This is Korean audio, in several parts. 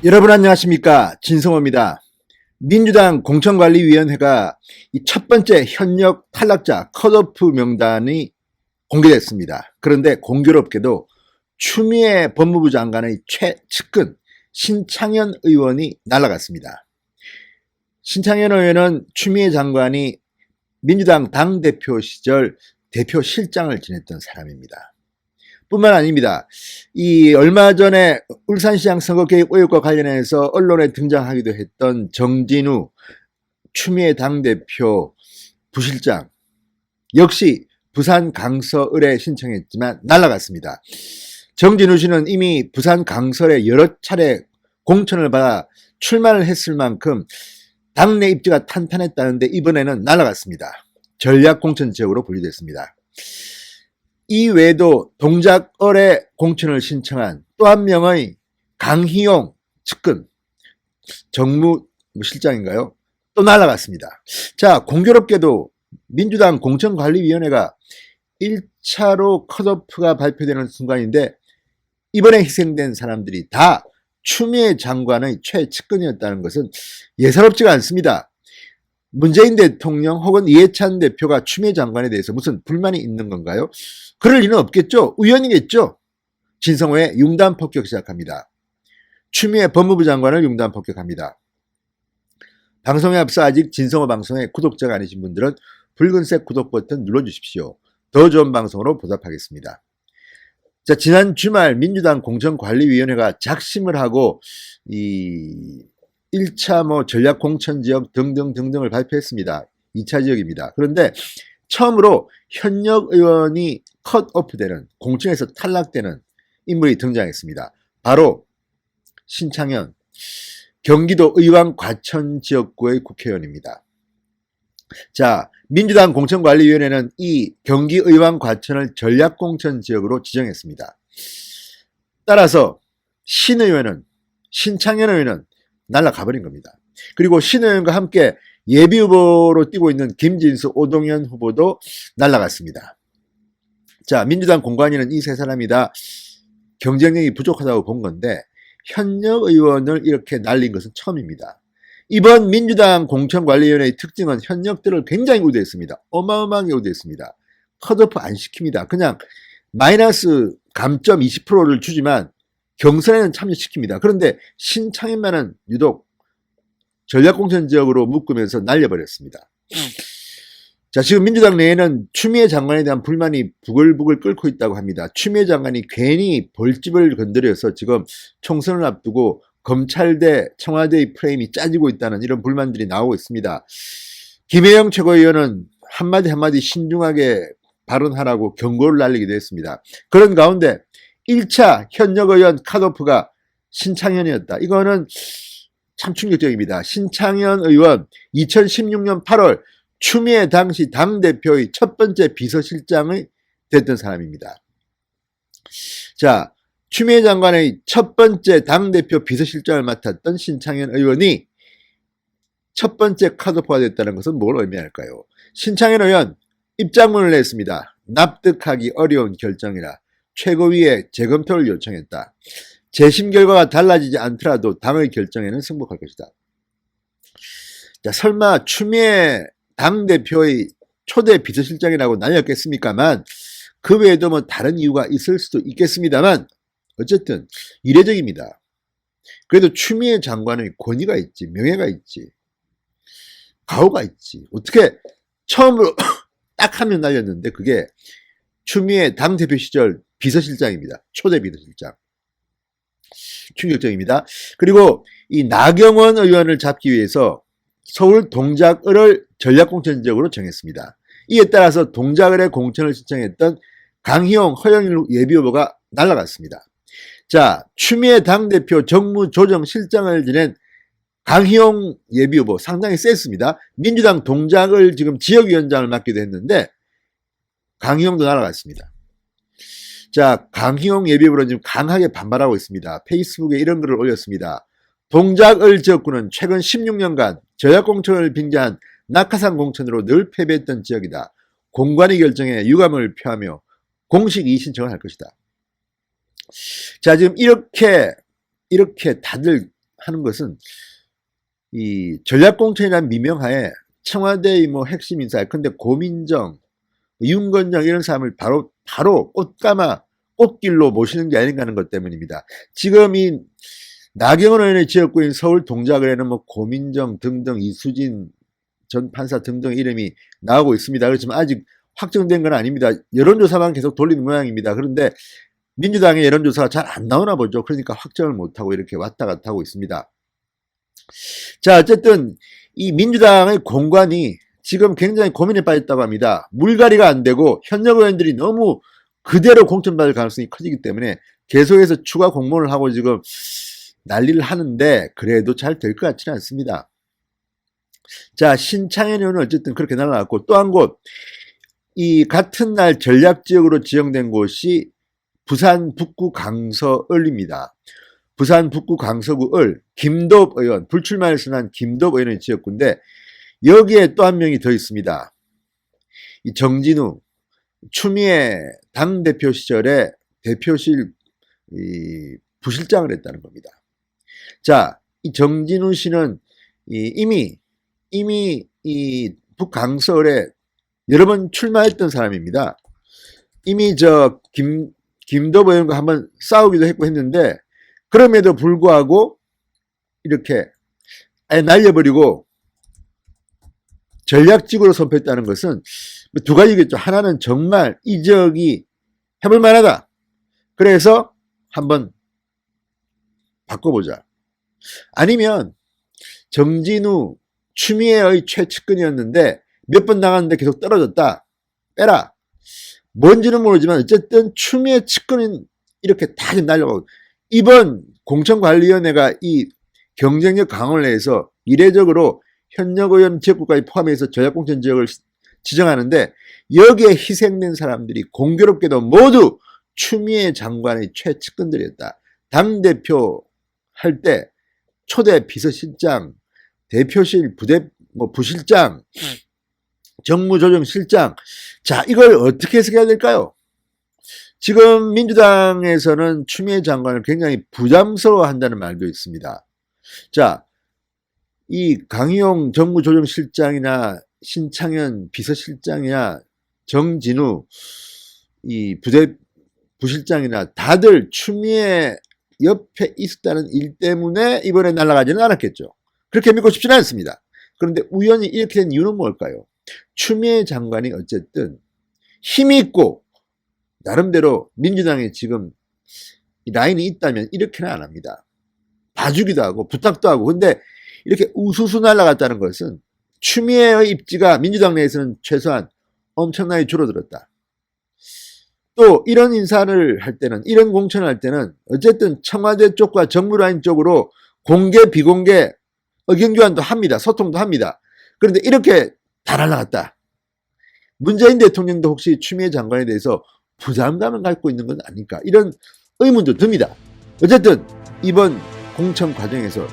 여러분 안녕하십니까, 진성호입니다. 민주당 공천관리위원회가 이 첫 번째 현역 탈락자 컷오프 명단이 공개됐습니다. 그런데 공교롭게도 추미애 법무부 장관의 최측근 신창현 의원이 날아갔습니다. 신창현 의원은 추미애 장관이 민주당 당대표 시절 대표실장을 지냈던 사람입니다. 뿐만 아닙니다. 이 얼마 전에 울산시장 선거 개입 의혹과 관련해서 언론에 등장하기도 했던 정진우 추미애 당대표 부실장 역시 부산 강서을에 신청했지만 날아갔습니다. 정진우 씨는 이미 부산 강서에 여러 차례 공천을 받아 출마를 했을 만큼 당내 입지가 탄탄했다는데 이번에는 날아갔습니다. 전략공천 지역으로 분류됐습니다. 이 외에도 동작을에 공천을 신청한 또 한 명의 강희용 측근 정무실장인가요? 또 날아갔습니다. 자, 공교롭게도 민주당 공천관리위원회가 1차로 컷오프가 발표되는 순간인데 이번에 희생된 사람들이 다 추미애 장관의 최측근이었다는 것은 예사롭지가 않습니다. 문재인 대통령 혹은 이해찬 대표가 추미애 장관에 대해서 무슨 불만이 있는 건가요? 그럴 리는 없겠죠. 우연이겠죠. 진성호의 융단 폭격 시작합니다. 추미애 법무부 장관을 융단 폭격합니다. 방송에 앞서 아직 진성호 방송의 구독자가 아니신 분들은 붉은색 구독 버튼 눌러주십시오. 더 좋은 방송으로 보답하겠습니다. 자, 지난 주말 민주당 공천관리위원회가 작심을 하고 이 1차 전략 공천 지역 등등을 발표했습니다. 2차 지역입니다. 그런데 처음으로 현역 의원이 컷오프되는, 공천에서 탈락되는 인물이 등장했습니다. 바로 신창현 경기도 의왕 과천 지역구의 국회의원입니다. 자, 민주당 공천관리위원회는 이 경기 의왕 과천을 전략공천 지역으로 지정했습니다. 따라서 신창현 의원은 날아가버린 겁니다. 그리고 신 의원과 함께 예비후보로 뛰고 있는 김진수, 오동연 후보도 날아갔습니다. 자, 민주당 공관위는 이 세 사람이 다 경쟁력이 부족하다고 본 건데 현역 의원을 이렇게 날린 것은 처음입니다. 이번 민주당 공천관리위원회의 특징은 현역들을 굉장히 우대했습니다. 어마어마하게 우대했습니다. 컷오프 안 시킵니다. 그냥 마이너스 감점 20%를 주지만 경선에는 참여시킵니다. 그런데 신창현만은 유독 전략공천 지역으로 묶으면서 날려버렸습니다. 자, 지금 민주당 내에는 추미애 장관에 대한 불만이 부글부글 끓고 있다고 합니다. 추미애 장관이 괜히 벌집을 건드려서 지금 총선을 앞두고 검찰 대 청와대의 프레임이 짜지고 있다는 이런 불만들이 나오고 있습니다. 김혜영 최고위원은 한마디 신중하게 발언하라고 경고를 날리기도 했습니다. 그런 가운데 1차 현역 의원 컷오프가 신창현이었다. 이거는 참 충격적입니다. 신창현 의원 2016년 8월 추미애 당시 당대표의 첫 번째 비서실장이 됐던 사람입니다. 자, 추미애 장관의 첫 번째 당대표 비서실장을 맡았던 신창현 의원이 첫 번째 컷오프가 됐다는 것은 뭘 의미할까요? 신창현 의원 입장문을 냈습니다. 납득하기 어려운 결정이라 최고위에 재검토를 요청했다. 재심 결과가 달라지지 않더라도 당의 결정에는 승복할 것이다. 자, 설마 추미애 당대표의 초대 비서실장이라고 날렸겠습니까만 그 외에도 뭐 다른 이유가 있을 수도 있겠습니다만 어쨌든 이례적입니다. 그래도 추미애 장관의 권위가 있지, 명예가 있지, 가오가 있지. 어떻게 처음으로 딱 한 명 날렸는데 그게 추미애 당대표 시절 비서실장입니다. 초대 비서실장. 충격적입니다. 그리고 이 나경원 의원을 잡기 위해서 서울 동작을을 전략공천 지역으로 정했습니다. 이에 따라서 동작을에 공천을 신청했던 강희용, 허영일 예비후보가 날아갔습니다. 자, 추미애 당대표 정무조정실장을 지낸 강희용 예비후보 상당히 셌습니다. 민주당 동작을 지금 지역위원장을 맡기도 했는데 강희용도 날아갔습니다. 자, 강희용 예비후보는 지금 강하게 반발하고 있습니다. 페이스북에 이런 글을 올렸습니다. 동작을 지역구는 최근 16년간 전략공천을 빙자한 낙하산 공천으로 늘 패배했던 지역이다. 공관위 결정에 유감을 표하며 공식 이의 신청을 할 것이다. 자, 지금 이렇게 다들 하는 것은 이 전략공천이라는 미명하에 청와대의 뭐 핵심 인사, 근데 고민정, 윤건정 이런 사람을 바로 꽃길로 모시는 게 아닌가 하는 것 때문입니다. 지금 이 나경원 의원의 지역구인 서울 동작을에는 뭐 고민정 등등 이수진 전 판사 등등 이름이 나오고 있습니다. 그렇지만 아직 확정된 건 아닙니다. 여론조사만 계속 돌리는 모양입니다. 그런데 민주당의 여론조사가 잘 안 나오나 보죠. 그러니까 확정을 못하고 이렇게 왔다 갔다 하고 있습니다. 자, 어쨌든 이 민주당의 공관이 지금 굉장히 고민에 빠졌다고 합니다. 물갈이가 안 되고 현역 의원들이 너무 그대로 공천받을 가능성이 커지기 때문에 계속해서 추가 공모를 하고 지금 난리를 하는데 그래도 잘 될 것 같지는 않습니다. 자, 신창현 의원은 어쨌든 그렇게 날아갔고 또 한 곳, 이 같은 날 전략지역으로 지정된 곳이 부산 북구 강서을입니다. 부산 북구 강서구 을 김도읍 의원, 불출마해서 난 김도읍 의원의 지역구인데 여기에 또 한 명이 더 있습니다. 이 정진우, 추미애 당대표 시절에 대표실 부실장을 했다는 겁니다. 자, 이 정진우 씨는 이미 이 북강서을에 여러 번 출마했던 사람입니다. 이미 김도읍 의원과 한번 싸우기도 했고 했는데 그럼에도 불구하고 이렇게 아예 날려버리고 전략직으로 선포했다는 것은 두 가지겠죠. 하나는 정말 이 지역이 해볼 만하다. 그래서 한번 바꿔보자. 아니면 정진우, 추미애의 최측근이었는데 몇 번 나갔는데 계속 떨어졌다. 빼라. 뭔지는 모르지만 어쨌든 추미애 측근은 이렇게 다 날려가고 이번 공천관리위원회가 이 경쟁력 강화를 해서 이례적으로 현역 의원 지역구까지 포함해서 전략공천 지역을 지정하는데 여기에 희생된 사람들이 공교롭게도 모두 추미애 장관의 최측근들이었다. 당대표 할 때 초대 비서실장, 대표실 부실장, 정무조정실장. 자, 이걸 어떻게 해석해야 될까요? 지금 민주당에서는 추미애 장관을 굉장히 부담스러워한다는 말도 있습니다. 자, 이 강희용 정무조정실장이나 신창현 비서실장이나 정진우 이 부실장이나 다들 추미애 옆에 있었다는 일 때문에 이번에 날아가지는 않았겠죠. 그렇게 믿고 싶지는 않습니다. 그런데 우연히 이렇게 된 이유는 뭘까요? 추미애 장관이 어쨌든 힘이 있고 나름대로 민주당에 지금 라인이 있다면 이렇게는 안 합니다. 봐주기도 하고 부탁도 하고. 근데 이렇게 우수수 날아갔다는 것은 추미애의 입지가 민주당 내에서는 최소한 엄청나게 줄어들었다. 또 이런 인사를 할 때는, 이런 공천을 할 때는 어쨌든 청와대 쪽과 정무라인 쪽으로 공개 비공개 의견 교환도 합니다. 소통도 합니다. 그런데 이렇게 다 날아갔다. 문재인 대통령도 혹시 추미애 장관에 대해서 부담감을 갖고 있는 건 아닐까, 이런 의문도 듭니다. 어쨌든 이번 공천 과정에서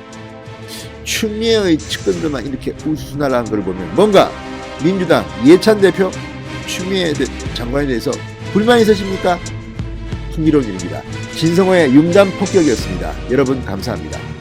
추미애의 측근들만 이렇게 우수수 날아간 걸 보면 뭔가 민주당 이해찬 대표, 추미애 장관에 대해서 불만이 있으십니까? 흥미로운 일입니다. 진성호의 융단 폭격이었습니다. 여러분 감사합니다.